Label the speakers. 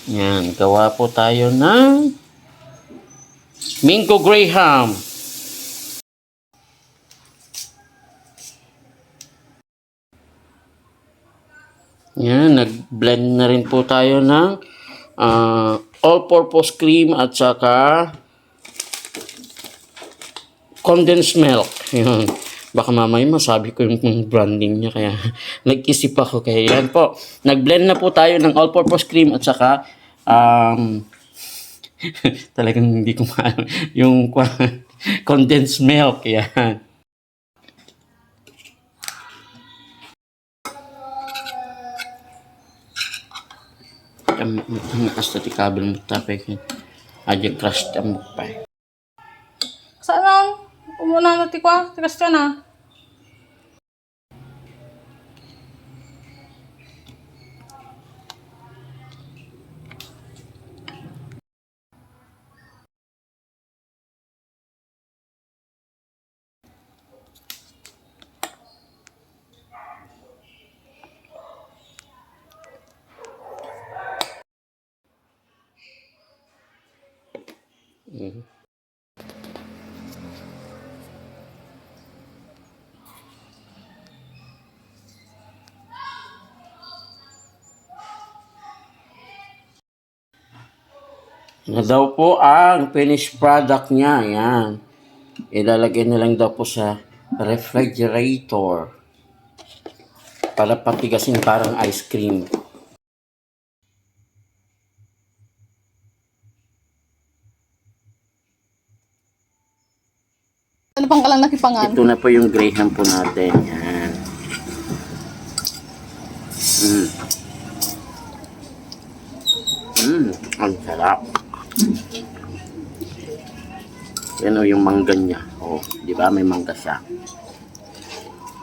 Speaker 1: Yan, gawa po tayo ng Mingo Graham. Yan, nag-blend na rin po tayo ng all-purpose cream at saka condensed milk. Yan. Baka mamaya masabi ko yung branding niya, kaya nag-isip ako. Kaya yan po, nag-blend na po tayo ng all-purpose cream at saka talagang hindi ko maalam yung condensed milk. Yan. Kasta ti kabel mo tapay ko. Aja crush tam pa.
Speaker 2: Saan umuna na ti kwa? Tikas ka na.
Speaker 1: Na daw po ang finished product niya. Yan. Ilalagay na lang daw po sa refrigerator para patigasin parang ice cream.
Speaker 2: Ano pang kalang nakipangan?
Speaker 1: Ito na po yung Graham po natin. Yan. Ang sarap. Yan o yung mangga niya. Oh, di ba may mangga siya?